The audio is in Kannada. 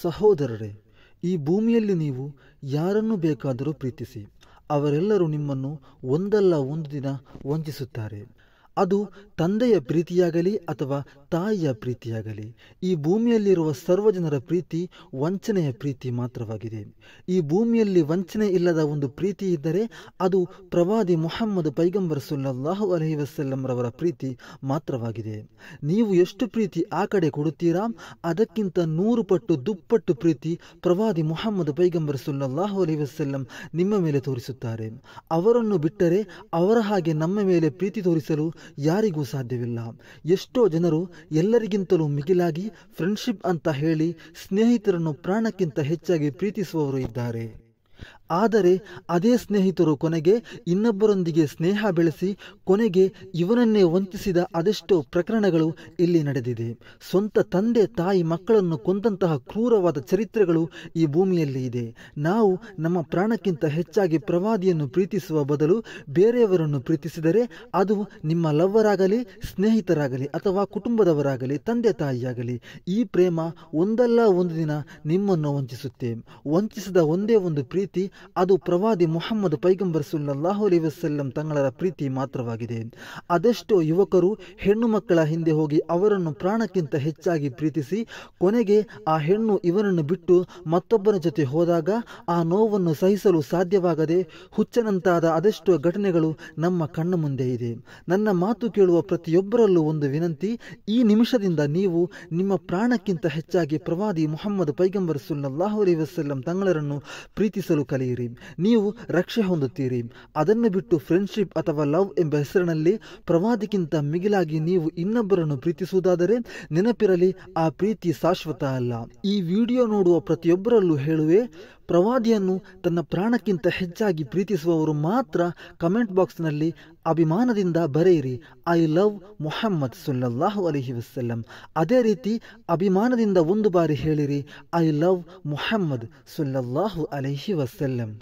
ಸಹೋದರರೇ, ಈ ಭೂಮಿಯಲ್ಲಿ ನೀವು ಯಾರನ್ನು ಬೇಕಾದರೂ ಪ್ರೀತಿಸಿ, ಅವರೆಲ್ಲರೂ ನಿಮ್ಮನ್ನು ಒಂದಲ್ಲ ಒಂದು ದಿನ ವಂಚಿಸುತ್ತಾರೆ. ಅದು ತಂದೆಯ ಪ್ರೀತಿಯಾಗಲಿ ಅಥವಾ ತಾಯಿಯ ಪ್ರೀತಿಯಾಗಲಿ. ಈ ಭೂಮಿಯಲ್ಲಿರುವ ಸರ್ವ ಜನರ ಪ್ರೀತಿ ವಂಚನೆಯ ಪ್ರೀತಿ ಮಾತ್ರವಾಗಿದೆ. ಈ ಭೂಮಿಯಲ್ಲಿ ವಂಚನೆ ಇಲ್ಲದ ಒಂದು ಪ್ರೀತಿ ಇದ್ದರೆ ಅದು ಪ್ರವಾದಿ ಮುಹಮ್ಮದ್ ಪೈಗಂಬರ್ ಸಲ್ಲಲ್ಲಾಹು ಅಲೈಹಿ ವಸಲ್ಲಂ ರವರ ಪ್ರೀತಿ ಮಾತ್ರವಾಗಿದೆ. ನೀವು ಎಷ್ಟು ಪ್ರೀತಿ ಆ ಕಡೆ ಕೊಡುತ್ತೀರಾ, ಅದಕ್ಕಿಂತ 100 ಪಟ್ಟು ದುಪ್ಪಟ್ಟು ಪ್ರೀತಿ ಪ್ರವಾದಿ ಮುಹಮ್ಮದ್ ಪೈಗಂಬರ್ ಸಲ್ಲಲ್ಲಾಹು ಅಲೈಹಿ ವಸಲ್ಲಂ ನಿಮ್ಮ ಮೇಲೆ ತೋರಿಸುತ್ತಾರೆ. ಅವರನ್ನು ಬಿಟ್ಟರೆ ಅವರ ಹಾಗೆ ನಮ್ಮ ಮೇಲೆ ಪ್ರೀತಿ ತೋರಿಸಲು ಯಾರಿಗೂ ಸಾಧ್ಯವಿಲ್ಲ. ಎಷ್ಟೋ ಜನರು ಎಲ್ಲರಿಗಿಂತಲೂ ಮಿಗಿಲಾಗಿ ಫ್ರೆಂಡ್ಶಿಪ್ ಅಂತ ಹೇಳಿ ಸ್ನೇಹಿತರನ್ನು ಪ್ರಾಣಕ್ಕಿಂತ ಹೆಚ್ಚಾಗಿ ಪ್ರೀತಿಸುವವರು ಇದ್ದಾರೆ. ಆದರೆ ಅದೇ ಸ್ನೇಹಿತರು ಕೊನೆಗೆ ಇನ್ನೊಬ್ಬರೊಂದಿಗೆ ಸ್ನೇಹ ಬೆಳೆಸಿ ಕೊನೆಗೆ ಇವನನ್ನೇ ವಂಚಿಸಿದ ಅದೆಷ್ಟೋ ಪ್ರಕರಣಗಳು ಇಲ್ಲಿ ನಡೆದಿದೆ. ಸ್ವಂತ ತಂದೆ ತಾಯಿ ಮಕ್ಕಳನ್ನು ಕೊಂದಂತಹ ಕ್ರೂರವಾದ ಚರಿತ್ರೆಗಳು ಈ ಭೂಮಿಯಲ್ಲಿ ಇದೆ. ನಾವು ನಮ್ಮ ಪ್ರಾಣಕ್ಕಿಂತ ಹೆಚ್ಚಾಗಿ ಪ್ರವಾದಿಯನ್ನು ಪ್ರೀತಿಸುವ ಬದಲು ಬೇರೆಯವರನ್ನು ಪ್ರೀತಿಸಿದರೆ ಅದು ನಿಮ್ಮ ಲವ್ವರ್ ಆಗಲಿ, ಸ್ನೇಹಿತರಾಗಲಿ ಅಥವಾ ಕುಟುಂಬದವರಾಗಲಿ, ತಂದೆ ತಾಯಿಯಾಗಲಿ, ಈ ಪ್ರೇಮ ಒಂದಲ್ಲ ಒಂದು ದಿನ ನಿಮ್ಮನ್ನು ವಂಚಿಸುತ್ತೆ. ವಂಚಿಸಿದ ಒಂದೇ ಒಂದು ಪ್ರೀತಿ ಅದು ಪ್ರವಾದಿ ಮುಹಮ್ಮದ್ ಪೈಗಂಬರ್ ಸಲ್ಲಲ್ಲಾಹು ಅಲೈಹಿ ವಸಲ್ಲಂ ತಂಗಳರ ಪ್ರೀತಿ ಮಾತ್ರವಾಗಿದೆ. ಅದೆಷ್ಟೋ ಯುವಕರು ಹೆಣ್ಣು ಮಕ್ಕಳ ಹಿಂದೆ ಹೋಗಿ ಅವರನ್ನು ಪ್ರಾಣಕ್ಕಿಂತ ಹೆಚ್ಚಾಗಿ ಪ್ರೀತಿಸಿ ಕೊನೆಗೆ ಆ ಹೆಣ್ಣು ಇವನನ್ನು ಬಿಟ್ಟು ಮತ್ತೊಬ್ಬನ ಜೊತೆ ಹೋದಾಗ ಆ ನೋವನ್ನು ಸಹಿಸಲು ಸಾಧ್ಯವಾಗದೆ ಹುಚ್ಚನಂತಾದ ಅದೆಷ್ಟೋ ಘಟನೆಗಳು ನಮ್ಮ ಕಣ್ಣ ಮುಂದೆ ಇದೆ. ನನ್ನ ಮಾತು ಕೇಳುವ ಪ್ರತಿಯೊಬ್ಬರಲ್ಲೂ ಒಂದು ವಿನಂತಿ, ಈ ನಿಮಿಷದಿಂದ ನೀವು ನಿಮ್ಮ ಪ್ರಾಣಕ್ಕಿಂತ ಹೆಚ್ಚಾಗಿ ಪ್ರವಾದಿ ಮುಹಮ್ಮದ್ ಪೈಗಂಬರ್ ಸಲ್ಲಲ್ಲಾಹು ಅಲೈಹಿ ವಸಲ್ಲಂ ತಂಗಳರನ್ನು ಪ್ರೀತಿಸಲು ಕಲಿಯಿರಿ. ನೀವು ರಕ್ಷೆ ಹೊಂದುತ್ತೀರಿ. ಅದನ್ನು ಬಿಟ್ಟು ಫ್ರೆಂಡ್ಶಿಪ್ ಅಥವಾ ಲವ್ ಎಂಬ ಹೆಸರಿನಲ್ಲಿ ಪ್ರವಾದಿಗಿಂತ ಮಿಗಿಲಾಗಿ ನೀವು ಇನ್ನೊಬ್ಬರನ್ನು ಪ್ರೀತಿಸುವುದಾದರೆ ನೆನಪಿರಲಿ, ಆ ಪ್ರೀತಿ ಶಾಶ್ವತ ಅಲ್ಲ. ಈ ವಿಡಿಯೋ ನೋಡುವ ಪ್ರತಿಯೊಬ್ಬರಲ್ಲೂ ಹೇಳುವೆ, ಪ್ರವಾದಿಯನ್ನು ತನ್ನ ಪ್ರಾಣಕ್ಕಿಂತ ಹೆಚ್ಚಾಗಿ ಪ್ರೀತಿಸುವವರು ಮಾತ್ರ ಕಮೆಂಟ್ ಬಾಕ್ಸ್ನಲ್ಲಿ ಅಭಿಮಾನದಿಂದ ಬರೆಯಿರಿ, ಐ ಲವ್ ಮುಹಮ್ಮದ್ ಸಲ್ಲಲ್ಲಾಹು ಅಲೈಹಿ ವಸಲ್ಲಂ. ಅದೇ ರೀತಿ ಅಭಿಮಾನದಿಂದ ಒಂದು ಬಾರಿ ಹೇಳಿರಿ, ಐ ಲವ್ ಮುಹಮ್ಮದ್ ಸಲ್ಲಲ್ಲಾಹು ಅಲೈಹಿ ವಸಲ್ಲಂ.